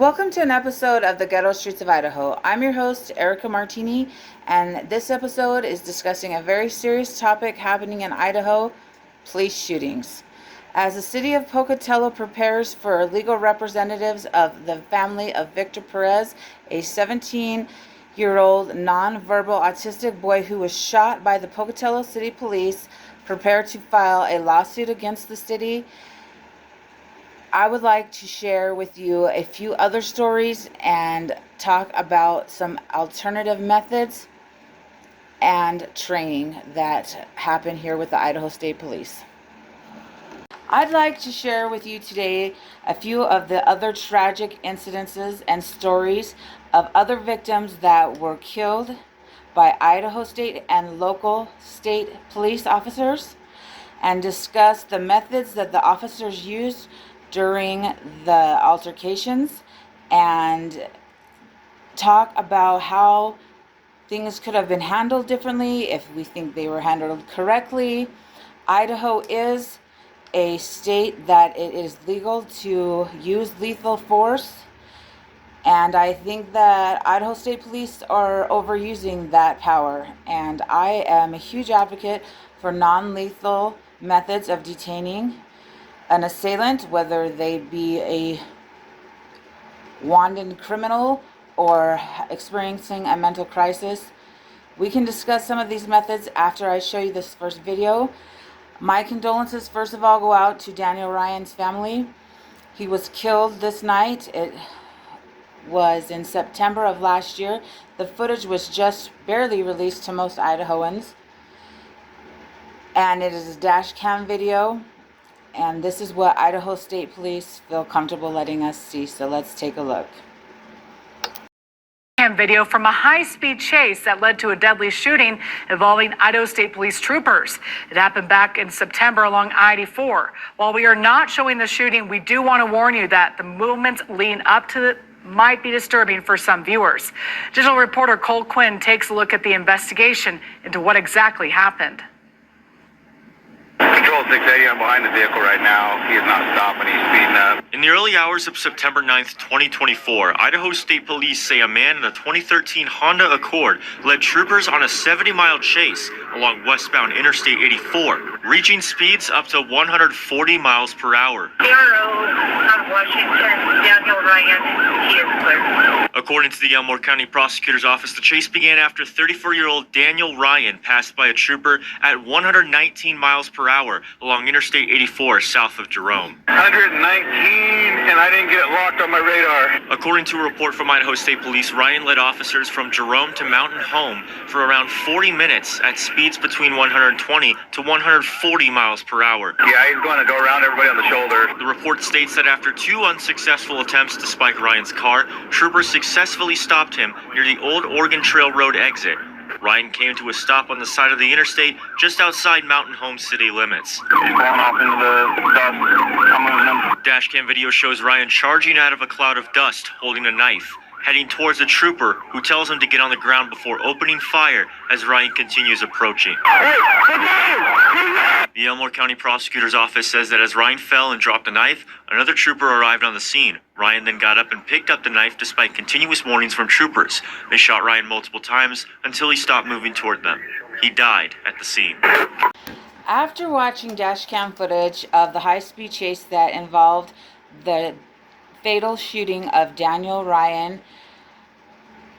Welcome to an episode of the Ghetto Streets of Idaho. I'm your host, Erica Martini, and this episode is discussing a very serious topic happening in Idaho, police shootings. As the city of Pocatello prepares for legal representatives of the family of Victor Perez, a 17-year-old nonverbal autistic boy who was shot by the Pocatello City Police, prepare to file a lawsuit against the city, I would like to share with you a few other stories and talk about some alternative methods and training that happen here with the Idaho State Police. I'd like to share with you today a few of the other tragic incidences and stories of other victims that were killed by Idaho State and local state police officers, and discuss the methods that the officers used during the altercations, and talk about how things could have been handled differently if we think they were handled correctly. Idaho is a state that it is legal to use lethal force, and I think that Idaho State Police are overusing that power, and I am a huge advocate for non-lethal methods of detaining an assailant, whether they be a wanton criminal or experiencing a mental crisis. We can discuss some of these methods after I show you this first video. My condolences first of all go out to Daniel Ryan's family. He was killed this night. It was in September of last year. The footage was just barely released to most Idahoans, and it is a dash cam video. And this is what Idaho State Police feel comfortable letting us see. So let's take a look. Video from a high-speed chase that led to a deadly shooting involving Idaho State Police troopers. It happened back in September along I-84. While we are not showing the shooting, we do want to warn you that the movements leading up to it might be disturbing for some viewers. Digital reporter Cole Quinn takes a look at the investigation into what exactly happened. Control 680, I'm behind the vehicle right now. He is not stopping, he's speeding up. In the early hours of September 9th, 2024, Idaho State Police say a man in a 2013 Honda Accord led troopers on a 70-mile chase along westbound Interstate 84, reaching speeds up to 140 miles per hour. On Washington, Daniel Ryan, he is clear. According to the Elmore County Prosecutor's Office, the chase began after 34-year-old Daniel Ryan passed by a trooper at 119 miles per hour along Interstate 84 south of Jerome. 119, and I didn't get it locked on my radar. According to a report from Idaho State Police, Ryan led officers from Jerome to Mountain Home for around 40 minutes at speeds between 120 to 140 miles per hour. Yeah, he's going to go around everybody on the shoulder. The report states that after two unsuccessful attempts to spike Ryan's car, troopers successfully stopped him near the Old Oregon Trail Road exit. Ryan came to a stop on the side of the interstate just outside Mountain Home city limits. He's going off into the dust. I'm moving him. Dashcam video shows Ryan charging out of a cloud of dust, holding a knife, heading towards a trooper who tells him to get on the ground before opening fire as Ryan continues approaching. The Elmore County Prosecutor's Office says that as Ryan fell and dropped the knife, another trooper arrived on the scene. Ryan then got up and picked up the knife despite continuous warnings from troopers. They shot Ryan multiple times until he stopped moving toward them. He died at the scene. After watching dashcam footage of the high-speed chase that involved the fatal shooting of Daniel Ryan,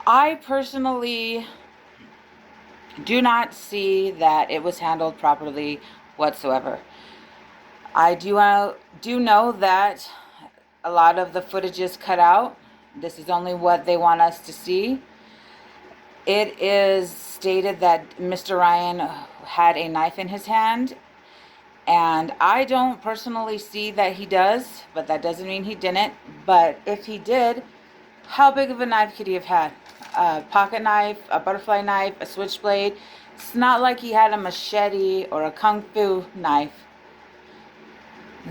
I personally do not see that it was handled properly whatsoever. I do know that a lot of the footage is cut out. This is only what they want us to see. It is stated that Mr. Ryan had a knife in his hand, and I don't personally see that he does, but that doesn't mean he didn't. But if he did, how big of a knife could he have had? A pocket knife, a butterfly knife, a switchblade? It's not like he had a machete or a kung fu knife.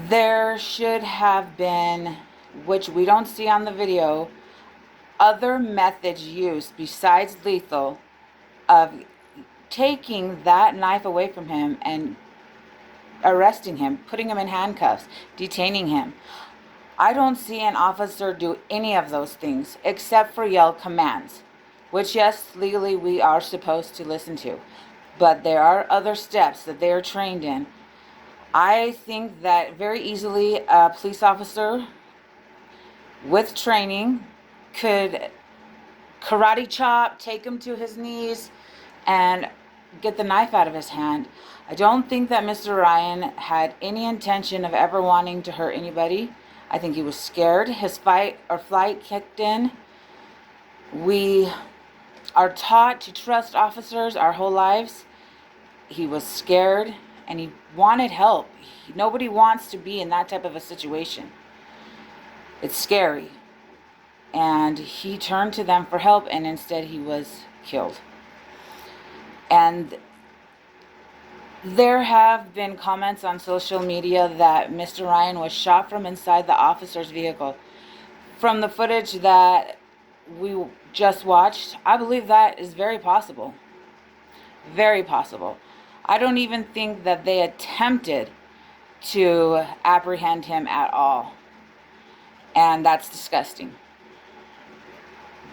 There should have been, which we don't see on the video, other methods used besides lethal of taking that knife away from him and arresting him, putting him in handcuffs, detaining him. I don't see an officer do any of those things except for yell commands, which, yes, legally we are supposed to listen to. But there are other steps that they are trained in. I think that very easily a police officer with training could karate chop, take him to his knees, and get the knife out of his hand. I don't think that Mr. Ryan had any intention of ever wanting to hurt anybody. I think he was scared. His fight or flight kicked in. We are taught to trust officers our whole lives. He was scared and he wanted help. Nobody wants to be in that type of a situation. It's scary. And he turned to them for help, and instead he was killed. And there have been comments on social media that Mr. Ryan was shot from inside the officer's vehicle. From the footage that we just watched, I believe that is very possible. Very possible. I don't even think that they attempted to apprehend him at all. And that's disgusting.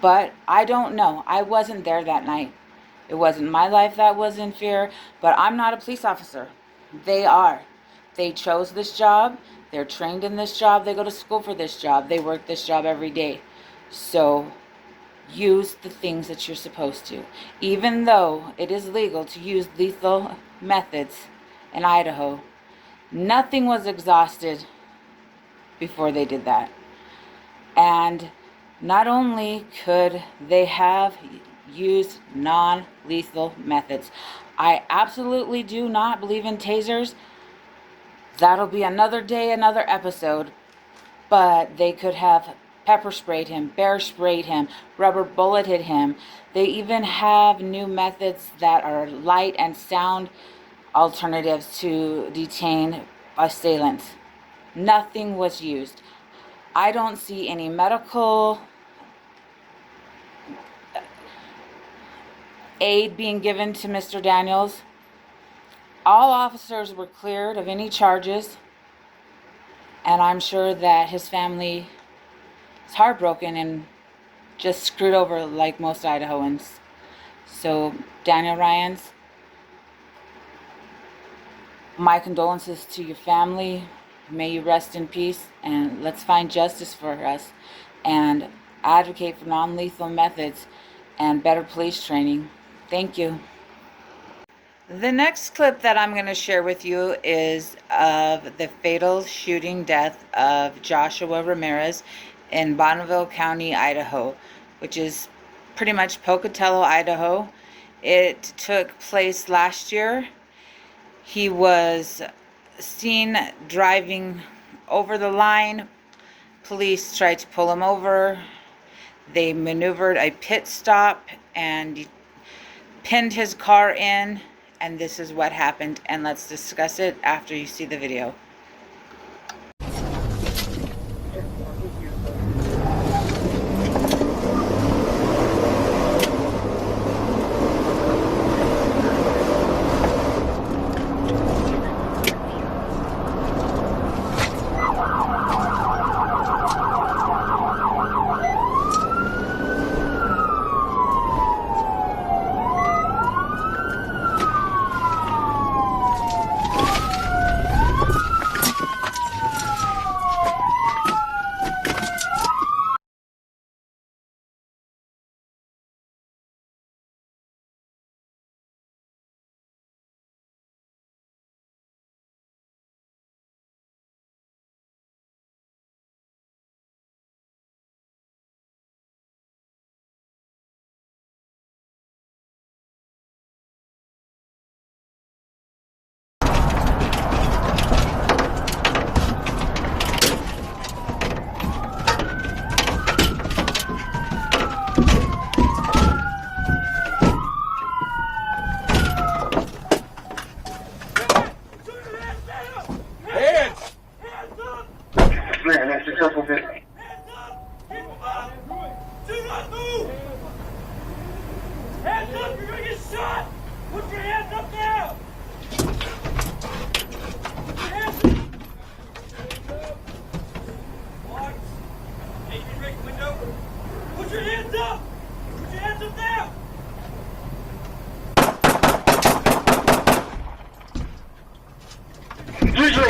But I don't know. I wasn't there that night. It wasn't my life that was in fear, but I'm not a police officer. They are. They chose this job. They're trained in this job. They go to school for this job. They work this job every day. So use the things that you're supposed to. Even though it is legal to use lethal methods in Idaho, nothing was exhausted before they did that. And not only could they have used non-lethal methods, I absolutely do not believe in tasers. That'll be another day, another episode. But they could have pepper sprayed him, bear sprayed him, rubber bulleted him. They even have new methods that are light and sound alternatives to detain assailants. Nothing was used. I don't see any medical aid being given to Mr. Daniels. All officers were cleared of any charges, and I'm sure that his family is heartbroken and just screwed over like most Idahoans. So, Daniel Ryans, my condolences to your family. May you rest in peace, and let's find justice for us and advocate for non-lethal methods and better police training. Thank you. The next clip that I'm going to share with you is of the fatal shooting death of Joshua Ramirez in Bonneville County, Idaho, which is pretty much Pocatello, Idaho. It took place last year. He was seen driving over the line. Police tried to pull him over. They maneuvered a pit stop and pinned his car in, and this is what happened. And let's discuss it after you see the video.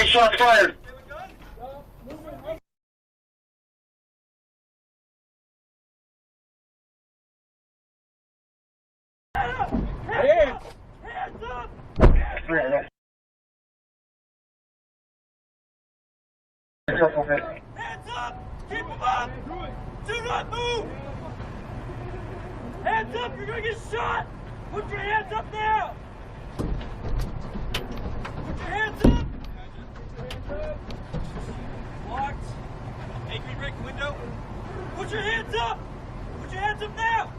shots fired. Hands! Hands up! Hands up! Keep them up! Do not move! Hands up! You're gonna get shot! Put your hands up now! Put your hands up! Locked. Hey, can you break the window? Put your hands up! Put your hands up now!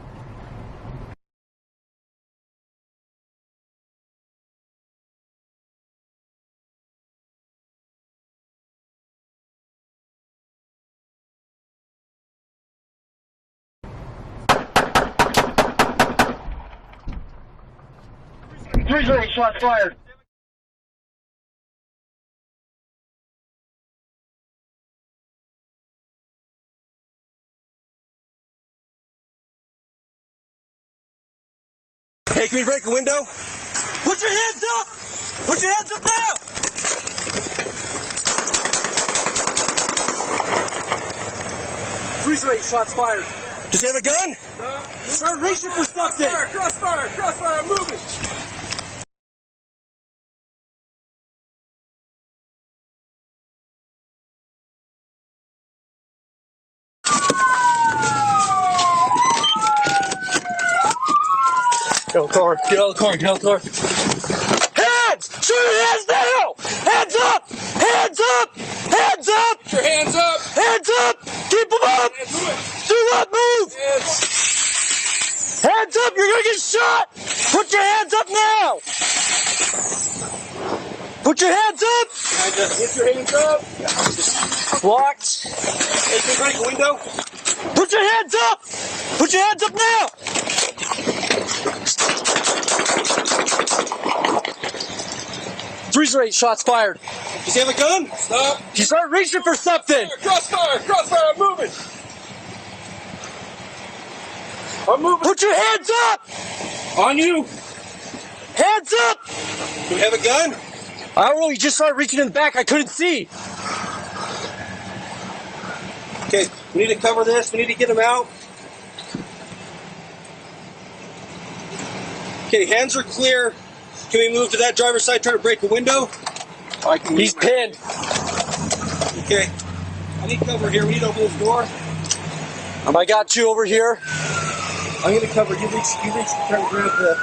Three shots fired. Hey, can we break a window? Put your hands up! Put your hands up now! Three shots fired. Does he have a gun? No. Start reaching for something! Crossfire! Crossfire! I'm moving! Get out of the car! Get out of the car! Get out of the car! Hands! Shoot your hands now! Hands up! Hands up! Hands up! Put your hands up! Hands up! Keep them up! Do not move! Hands up! You're gonna get shot! Put your hands up now! Put your hands up! Put your hands up! Locked. Hey, can you break a window? Put your hands up! Put your hands up now! Three shots fired. Does he have a gun? Stop. He started reaching for something. Crossfire! Crossfire! I'm moving! I'm moving! Put your hands up! On you! Hands up! Do we have a gun? I don't know, he just started reaching in the back. I couldn't see. Okay, we need to cover this. We need to get him out. Okay, hands are clear. Can we move to that driver's side, try to break a window? He's pinned. Okay. I need cover here. We need to open this door. I got you over here. I'm going to cover. You reach, try to grab the,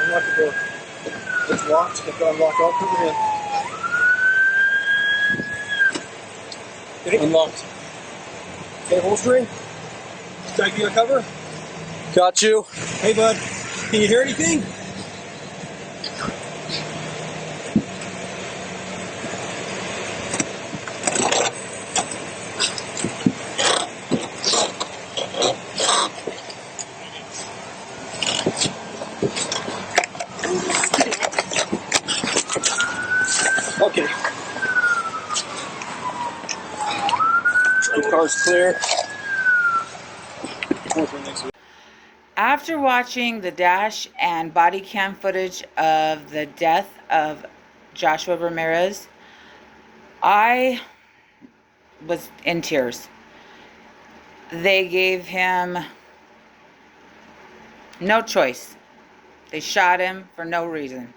unlock the door. It's locked. If I unlock, I'll cover him. Okay. Unlocked. Okay, holstering. Try to get a cover. Got you. Hey, bud. Can you hear anything? Okay. The car's clear. After watching the dash and body cam footage of the death of Joshua Ramirez, I was in tears. They gave him no choice. They shot him for no reason.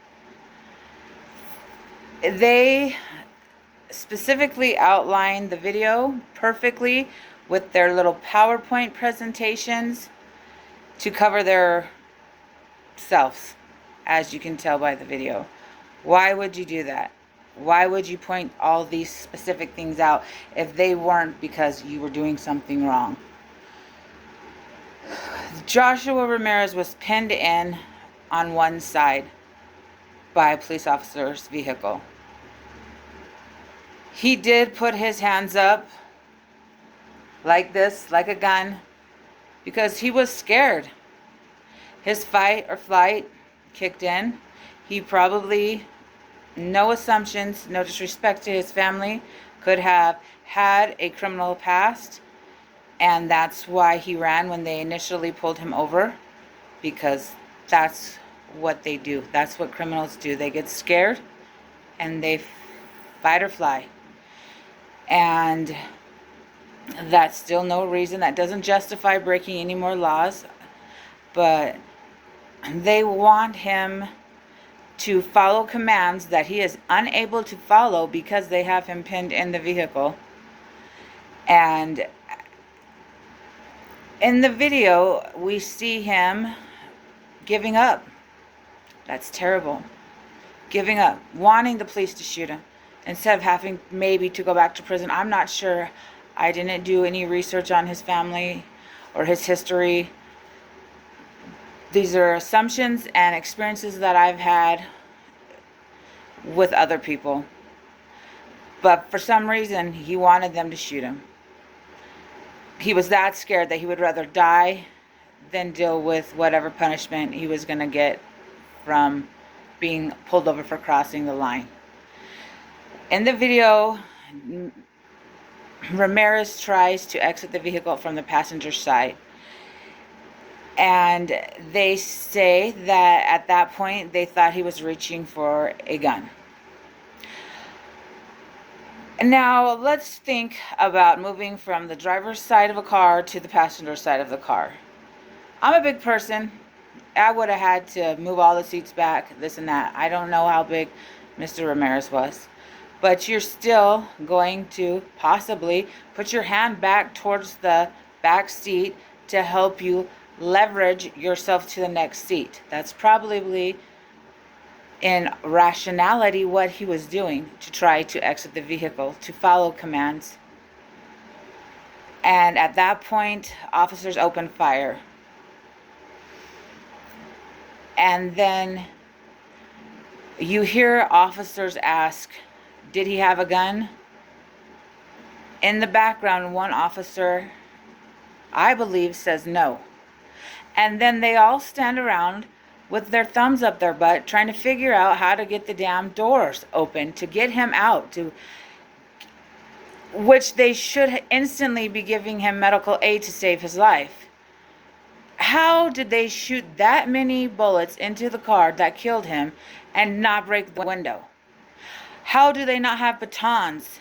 They specifically outlined the video perfectly with their little PowerPoint presentations to cover their selves, as you can tell by the video. Why would you do that? Why would you point all these specific things out if they weren't because you were doing something wrong? Joshua Ramirez was pinned in on one side by a police officer's vehicle. He did put his hands up like this, like a gun, because he was scared. His fight or flight kicked in. He probably, no assumptions, no disrespect to his family, could have had a criminal past, and that's why he ran when they initially pulled him over, because that's what they do. That's what criminals do. They get scared and they fight or fly. And that's still no reason. That doesn't justify breaking any more laws. But they want him to follow commands that he is unable to follow because they have him pinned in the vehicle. And in the video, we see him giving up. That's terrible. Giving up, wanting the police to shoot him instead of having maybe to go back to prison. I'm not sure. I didn't do any research on his family or his history. These are assumptions and experiences that I've had with other people. But for some reason, he wanted them to shoot him. He was that scared that he would rather die than deal with whatever punishment he was going to get from being pulled over for crossing the line. In the video, Ramirez tries to exit the vehicle from the passenger side. And they say that at that point, they thought he was reaching for a gun. Now, let's think about moving from the driver's side of a car to the passenger side of the car. I'm a big person. I would have had to move all the seats back, this and that. I don't know how big Mr. Ramirez was. But you're still going to possibly put your hand back towards the back seat to help you leverage yourself to the next seat. That's probably in rationality what he was doing to try to exit the vehicle, to follow commands. And at that point, officers opened fire. And then you hear officers ask, did he have a gun? In the background, one officer, I believe, says no. And then they all stand around with their thumbs up their butt, trying to figure out how to get the damn doors open to get him out, which they should instantly be giving him medical aid to save his life. How did they shoot that many bullets into the car that killed him and not break the window? How do they not have batons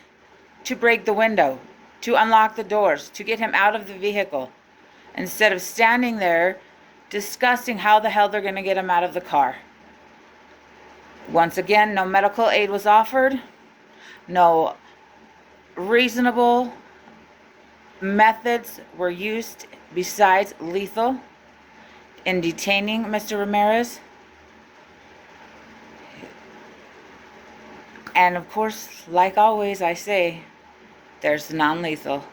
to break the window, to unlock the doors, to get him out of the vehicle, instead of standing there discussing how the hell they're going to get him out of the car? Once again, no medical aid was offered. No reasonable methods were used besides lethal in detaining Mr. Ramirez. And of course, like always, I say, there's non-lethal.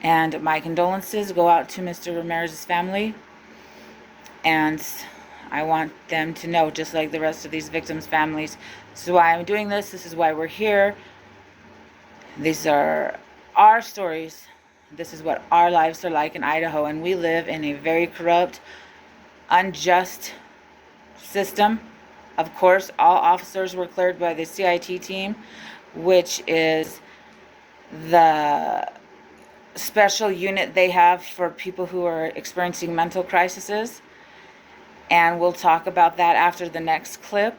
And my condolences go out to Mr. Ramirez's family. And I want them to know, just like the rest of these victims' families, this is why I'm doing this. This is why we're here. These are our stories. This is what our lives are like in Idaho. And we live in a very corrupt, unjust system. Of course, all officers were cleared by the CIT team, which is the special unit they have for people who are experiencing mental crises. And we'll talk about that after the next clip.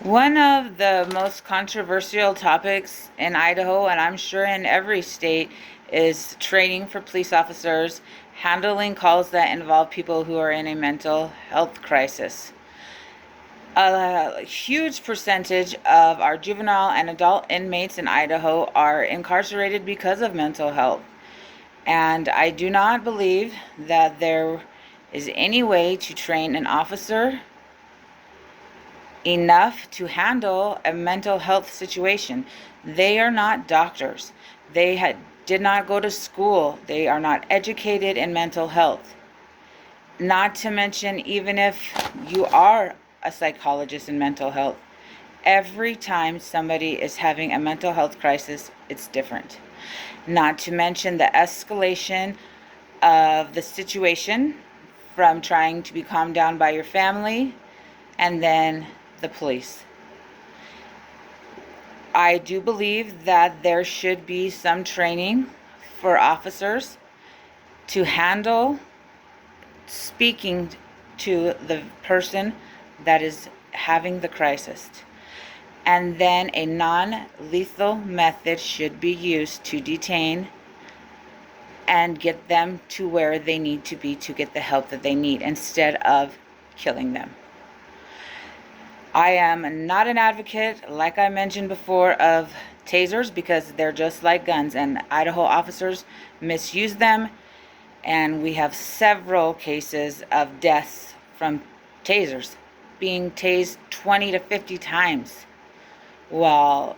One of the most controversial topics in Idaho, and I'm sure in every state, is training for police officers, handling calls that involve people who are in a mental health crisis. A huge percentage of our juvenile and adult inmates in Idaho are incarcerated because of mental health. And I do not believe that there is any way to train an officer enough to handle a mental health situation. They are not doctors. They did not go to school. They are not educated in mental health. Not to mention, even if you are a psychologist in mental health, every time somebody is having a mental health crisis, it's different. Not to mention the escalation of the situation from trying to be calmed down by your family and then the police. I do believe that there should be some training for officers to handle speaking to the person that is having the crisis. and then a non-lethal method should be used to detain and get them to where they need to be to get the help that they need instead of killing them. I am not an advocate, like I mentioned before, of tasers because they're just like guns and Idaho officers misuse them, and we have several cases of deaths from tasers, being tased 20 to 50 times while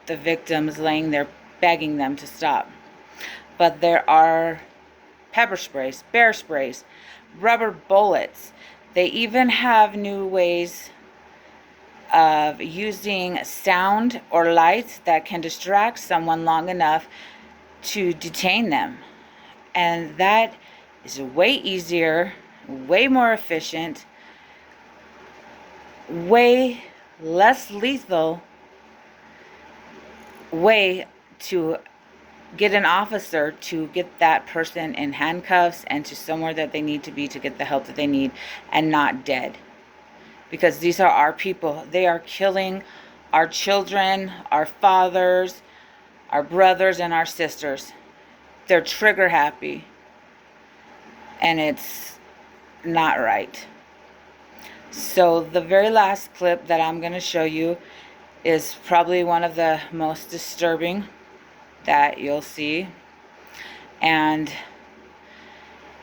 the victim's laying there begging them to stop. But there are pepper sprays, bear sprays, rubber bullets. They even have new ways of using sound or lights that can distract someone long enough to detain them. And that is way easier, way more efficient, way less lethal way to get an officer to get that person in handcuffs and to somewhere that they need to be to get the help that they need and not dead. Because these are our people. They are killing our children, our fathers, our brothers, and our sisters. They're trigger happy. And it's not right. So the very last clip that I'm going to show you is probably one of the most disturbing that you'll see. And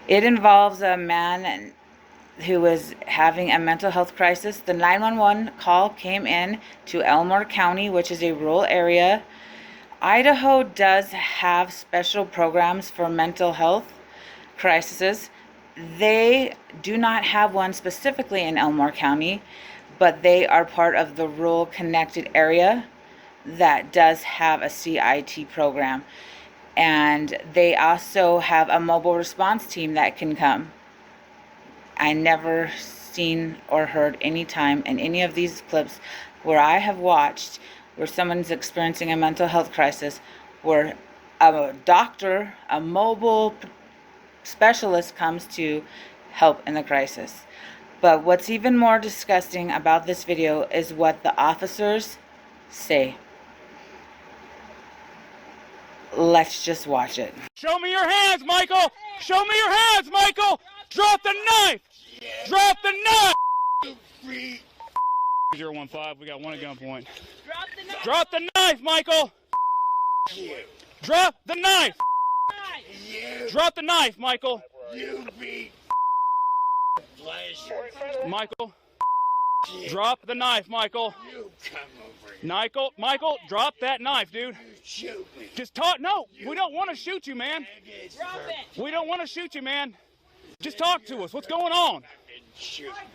it involves a man who was having a mental health crisis. The 911 call came in to Elmore County, which is a rural area. Idaho does have special programs for mental health crises. They do not have one specifically in Elmore County, but they are part of the rural connected area that does have a CIT program. And they also have a mobile response team that can come. I never seen or heard any time in any of these clips where I have watched where someone's experiencing a mental health crisis where a doctor, a mobile specialist comes to help in the crisis. But what's even more disgusting about this video is what the officers say. Let's just watch it. Show me your hands, Michael! Show me your hands, Michael! Drop the knife! Drop the knife! 015, we got one at gunpoint. Drop the knife! Drop the knife, Michael! Drop the knife! Drop the knife, Michael! Michael! Drop the knife, Michael! Michael, drop that knife, dude. Just talk. No, we don't want to shoot you, man. Drop it! We don't want to shoot you, man. Just talk to us. What's going on?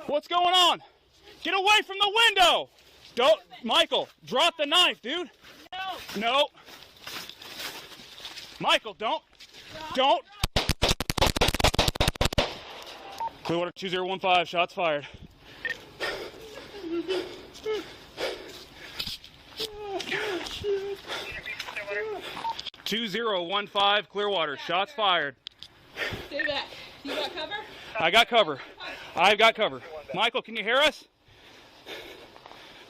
What's going on? Get away from the window. Don't, Michael, drop the knife, dude. No. Michael, don't. Don't. Clearwater 2015, shots fired. 2015, Clearwater, shots fired. Stay back. You got cover? I got cover. I've got cover. Michael, can you hear us?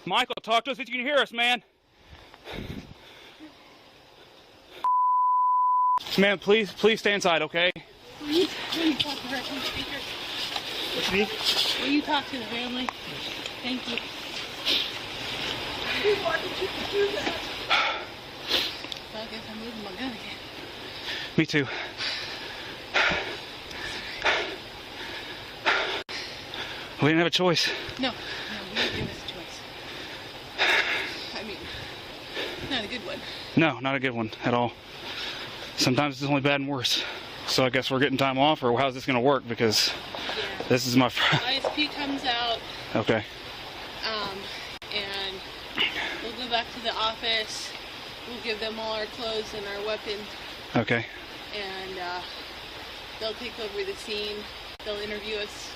Michael, talk to us if you can hear us, man. Man, please stay inside, okay? Will you talk to her on speaker? What's me? Will you talk to the family? Thank you. Why did you do that? Well, I guess I'm moving my gun again. Me too. We didn't have a choice. No, we didn't give us a choice. I mean, not a good one. No, not a good one at all. Sometimes it's only bad and worse. So I guess we're getting time off, or how's this going to work? Because this is my ISP comes out. Okay. And we'll go back to the office. We'll give them all our clothes and our weapons. Okay. And they'll take over the scene. They'll interview us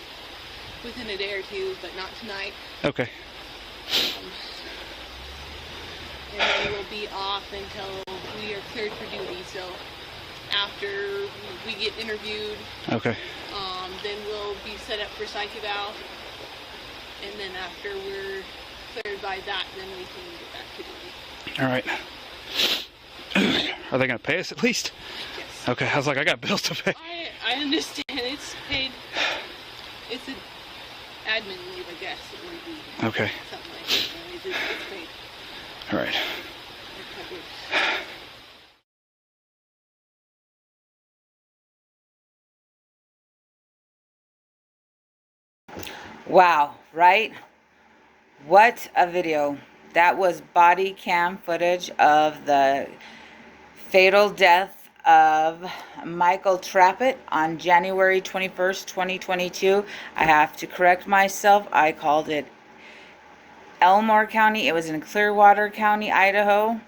within a day or two, but not tonight. Okay. And then we'll be off until we are cleared for duty. So after we get interviewed, Okay. then we'll be set up for psych eval. And then after we're clarify that, then we can get back to duty. All right. Are they going to pay us at least? Yes. Okay, I was like, I got bills to pay. I understand. It's paid. It's an admin leave, I guess. It would be Okay. something like that. It's paid. All right. Okay. Wow, right? What a video. That was body cam footage of the fatal death of Michael Trappett on January 21st, 2022. I have to correct myself. I called it Elmore County. It was in Clearwater County, Idaho.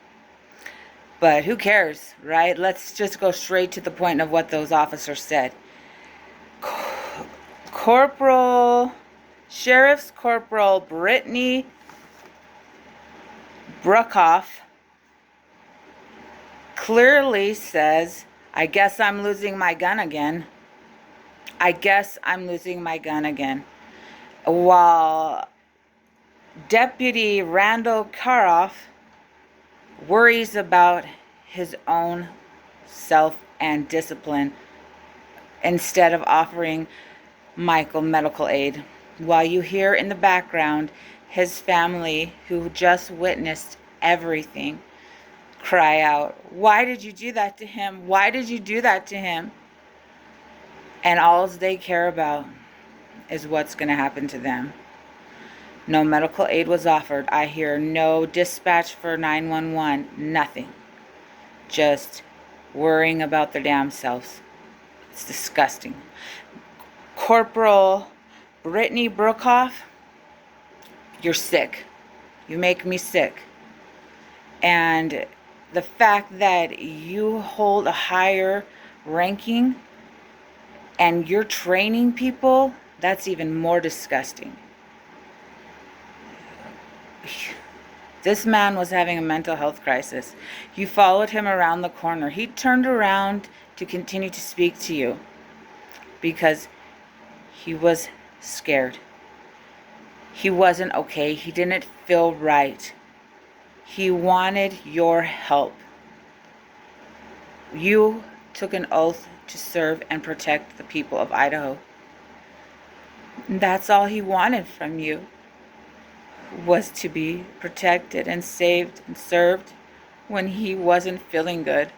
But who cares, right? Let's just go straight to the point of what those officers said. Sheriff's Corporal Brittany Bruckoff clearly says, I guess I'm losing my gun again. I guess I'm losing my gun again. While Deputy Randall Karoff worries about his own self and discipline instead of offering Michael medical aid. While you hear in the background his family, who just witnessed everything, cry out, why did you do that to him? Why did you do that to him? And all they care about is what's going to happen to them. No medical aid was offered. I hear no dispatch for 911, nothing. Just worrying about their damn selves. It's disgusting. Corporal Brittany Bruckoff, you're sick. You make me sick. And the fact that you hold a higher ranking and you're training people, that's even more disgusting. This man was having a mental health crisis. You followed him around the corner. He turned around to continue to speak to you because he was scared. He wasn't okay. He didn't feel right. He wanted your help. You took an oath to serve and protect the people of Idaho. And that's all he wanted from you, was to be protected and saved and served when he wasn't feeling good.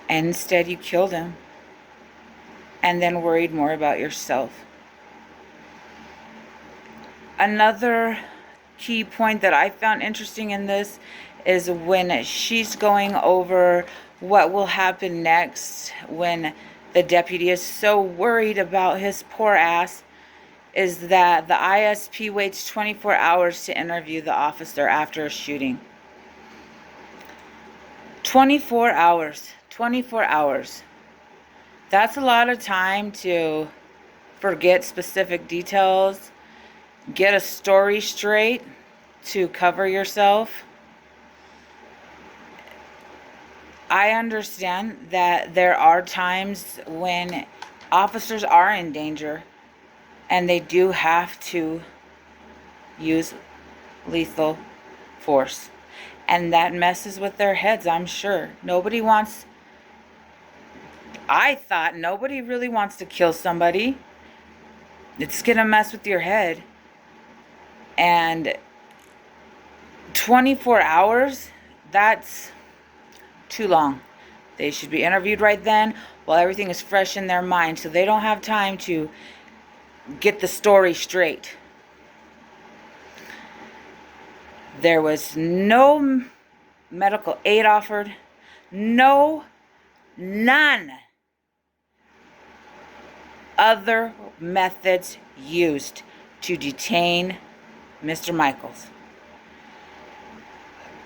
And instead you killed him and then worried more about yourself. Another key point that I found interesting in this is when she's going over what will happen next when the deputy is so worried about his poor ass, is that the ISP waits 24 hours to interview the officer after a shooting. 24 hours. 24 hours. That's a lot of time to forget specific details, get a story straight, to cover yourself. I understand that there are times when officers are in danger and they do have to use lethal force. And that messes with their heads, I'm sure. I thought nobody really wants to kill somebody. It's gonna mess with your head. And 24 hours, that's too long. They should be interviewed right then while everything is fresh in their mind, so they don't have time to get the story straight. There was no medical aid offered. None other methods used to detain Mr. Michaels.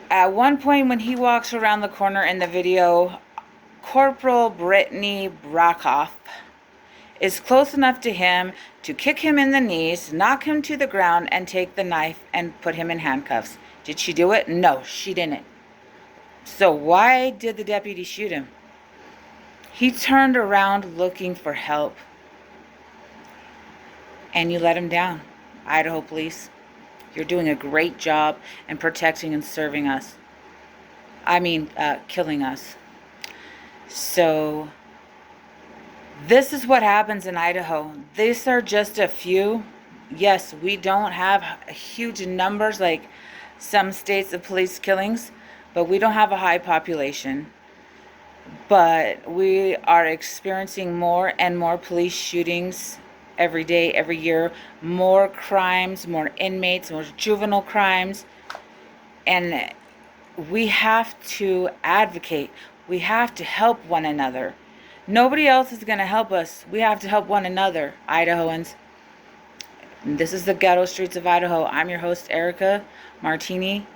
At one point when he walks around the corner in the video, Corporal Brittany Bruckoff is close enough to him to kick him in the knees, knock him to the ground, and take the knife and put him in handcuffs. Did she do it? No, she didn't. So why did the deputy shoot him? He turned around looking for help. And you let him down, Idaho police. You're doing a great job in protecting and serving us. Killing us. So, this is what happens in Idaho. These are just a few. Yes, we don't have huge numbers like some states of police killings, but we don't have a high population. But we are experiencing more and more police shootings every day, every year. More crimes, more inmates, more juvenile crimes. And we have to advocate. We have to help one another. Nobody else is going to help us. We have to help one another, Idahoans. And this is the Ghetto Streets of Idaho. I'm your host, Erica Martini.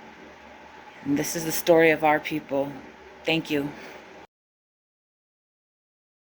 And this is the story of our people. Thank you.